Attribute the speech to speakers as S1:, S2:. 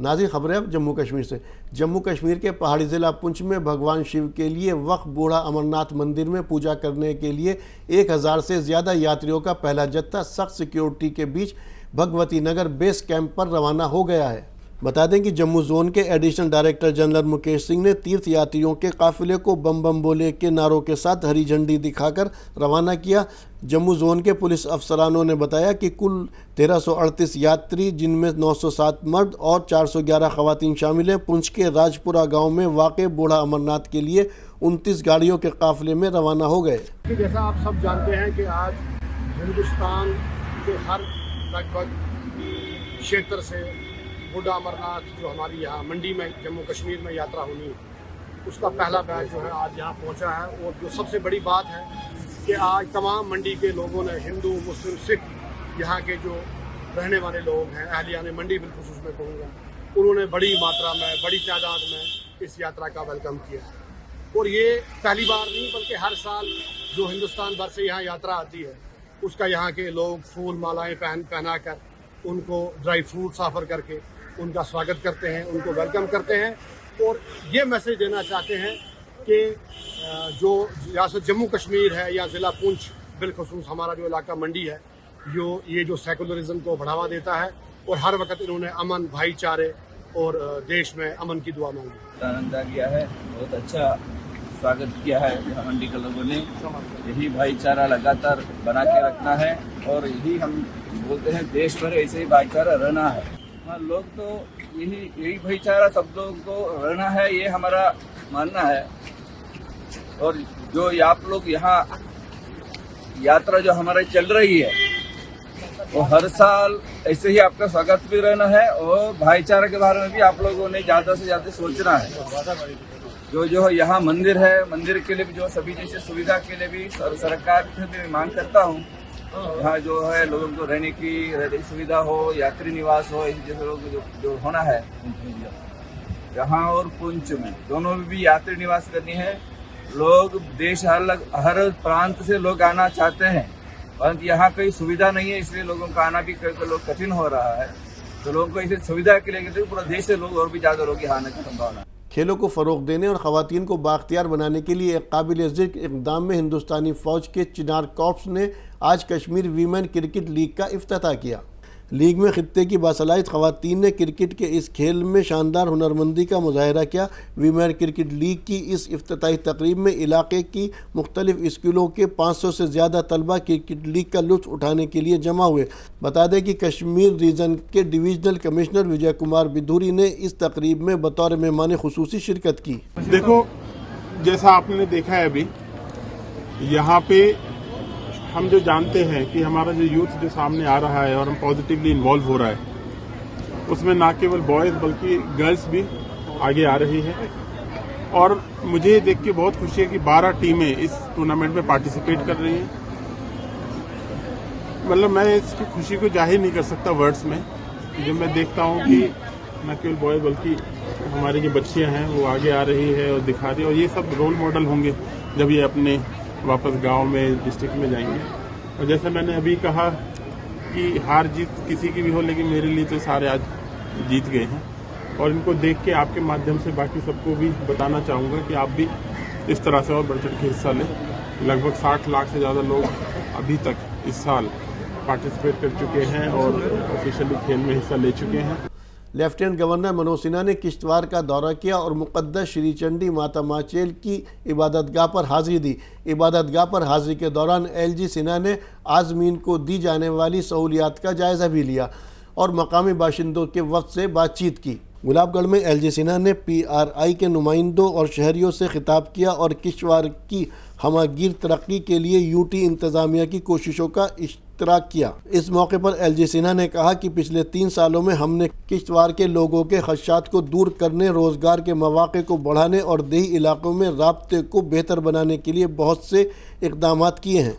S1: नाज़रीन, खबरें अब जम्मू कश्मीर से। जम्मू कश्मीर के पहाड़ी ज़िला पुंछ में भगवान शिव के लिए वक्फ बूढ़ा अमरनाथ मंदिर में पूजा करने के लिए 1000 से ज़्यादा यात्रियों का पहला जत्था सख्त सिक्योरिटी के बीच भगवती नगर बेस कैंप पर रवाना हो गया है। बता दें कि जम्मू जोन के additional director general Mukesh Singh ने तीर्थ यात्रियों के काफिले को बम बम बोले के नारों के साथ हरी झंडी दिखाकर रवाना किया। जम्मू जोन के पुलिस अफसरानों ने बताया कि कुल 1338 यात्री, जिनमें 907 मर्द और 411 खवातीन शामिल हैं, पुंछ के राजपुरा गांव में वाक़ बूढ़ा अमरनाथ के लिए 29 गाड़ियों के काफिले में रवाना हो गए।
S2: जैसा आप सब जानते हैं कि आज हिंदुस्तान के हर लगभग क्षेत्र से बूढ़ा अमरनाथ जो हमारी यहाँ मंडी में जम्मू कश्मीर में यात्रा होनी है, उसका पहला बैच जो है आज यहाँ पहुँचा है। और जो सबसे बड़ी बात है कि आज तमाम मंडी के लोगों ने, हिंदू मुस्लिम सिख, यहाँ के जो रहने वाले लोग हैं, अहलियाने मंडी बिलखुसूस में कहूँगा, उन्होंने बड़ी मात्रा में, बड़ी तादाद में इस यात्रा का वेलकम किया। और ये पहली बार नहीं बल्कि हर साल जो हिंदुस्तान भर से यहाँ यात्रा आती है उसका यहाँ के लोग फूल मालाएँ पहना कर, उनको ड्राई फ्रूट ऑफर करके उनका स्वागत करते हैं, उनको वेलकम करते हैं। और ये मैसेज देना चाहते हैं कि जो रियासत जम्मू कश्मीर है या ज़िला पुंछ बिलखुसूस हमारा जो इलाका मंडी है, ये जो सेकुलरिज्म को बढ़ावा देता है और हर वक्त इन्होंने अमन, भाईचारे और देश में अमन की दुआ मांगी।
S3: आनंद आ गया है, बहुत अच्छा स्वागत किया है यहाँ मंडी के लोगों ने। यही भाईचारा लगातार बना के रखना है और यही हम बोलते हैं देश भर ऐसे ही भाईचारा रहना है। हाँ, लोग तो यही भाईचारा सब लोगों को रहना है, ये हमारा मानना है। और जो आप लोग यहाँ यात्रा जो हमारी चल रही है वो हर साल ऐसे ही आपका स्वागत भी रहना है और भाईचारे के बारे में भी आप लोगों ने ज़्यादा से ज़्यादा सोचना है। जो यहाँ मंदिर है, मंदिर के लिए भी जो सभी जैसे सुविधा के लिए भी सरकार से भी मांग करता हूँ, यहाँ जो है लोगों को रहने की सुविधा हो, यात्री निवास हो, ऐसे जैसे लोग जो होना है यहाँ और पुंछ में दोनों में भी यात्री निवास करनी है। लोग देश हर प्रांत से लोग आना चाहते हैं, परंतु यहाँ कोई सुविधा नहीं है, इसलिए लोगों का आना भी लोग कठिन हो रहा है। तो लोगों को इसे सुविधा के लिए पूरा देश से लोग और भी ज़्यादा लोग यहाँ आने की संभावना है।
S1: खेलों को फ़रोग़ देने और ख़वातीन को बाख्तियार बनाने के लिए एक काबिल ज़िक्र इक़दाम में हिंदुस्तानी फ़ौज के चिनार कॉर्प्स ने आज कश्मीर वीमेन क्रिकेट लीग का इफ्तिताह किया। लीग में खित्ते की बासलाहियत ख़वातीन ने क्रिकेट के इस खेल में शानदार हुनरमंदी का मुज़ाहरा किया। वीमेन क्रिकेट लीग की इस इफ्तिताही तकरीब में इलाके की मुख्तलिफ स्कूलों के 500 से ज़्यादा तलबा क्रिकेट लीग का लुत्फ़ उठाने के लिए जमा हुए। बता दें कि कश्मीर रीजन के डिवीज़नल कमिश्नर विजय कुमार बिधूरी ने इस तकरीब में बतौर मेहमान खुसूसी शिरकत की।
S4: देखो, जैसा आपने देखा है अभी यहाँ पे हम जो जानते हैं कि हमारा जो यूथ जो सामने आ रहा है और हम पॉजिटिवली इन्वॉल्व हो रहा है, उसमें ना केवल बॉयज़ बल्कि गर्ल्स भी आगे आ रही है। और मुझे देख के बहुत खुशी है कि 12 टीमें इस टूर्नामेंट में पार्टिसिपेट कर रही हैं। मतलब मैं इसकी खुशी को जाहिर नहीं कर सकता वर्ड्स में। जब मैं देखता हूँ कि न केवल बॉयज़ बल्कि हमारी जो बच्चियाँ हैं वो आगे आ रही है और दिखा रही है, और ये सब रोल मॉडल होंगे जब ये अपने वापस गांव में, डिस्ट्रिक्ट में जाएंगे। और जैसे मैंने अभी कहा कि हार जीत किसी की भी हो, लेकिन मेरे लिए तो सारे आज जीत गए हैं। और इनको देख के आपके माध्यम से बाकी सबको भी बताना चाहूँगा कि आप भी इस तरह से और बढ़ चढ़ के हिस्सा लें। लगभग 60 लाख से ज़्यादा लोग अभी तक इस साल पार्टिसिपेट कर चुके हैं और ऑफिशियली खेल में हिस्सा ले चुके हैं।
S1: लेफ्टिनेंट गवर्नर मनोज सिन्हा ने किश्तवाड़ का दौरा किया और मुक़द्दस श्री चंडी माता माचेल की इबादतगाह पर हाज़िरी दी। इबादतगाह पर हाज़िरी के दौरान LG सिन्हा ने आज़मीन को दी जाने वाली सहूलियात का जायज़ा भी लिया और मकामी बाशिंदों के वफ़द से बातचीत की। गुलाबगढ़ में LG सिन्हा ने PRI के नुमाइंदों और शहरियों से खिताब किया और किश्तवाड़ की हमागीर तरक्की के लिए UT इंतज़ामिया की कोशिशों का इश्तराक किया। इस मौके पर LG सिन्हा ने कहा कि पिछले 3 सालों में हमने किश्तवाड़ के लोगों के खदशात को दूर करने, रोज़गार के मौक़े को बढ़ाने और देही इलाकों में राब्ते को बेहतर बनाने के लिए बहुत से इक़दामात किए हैं।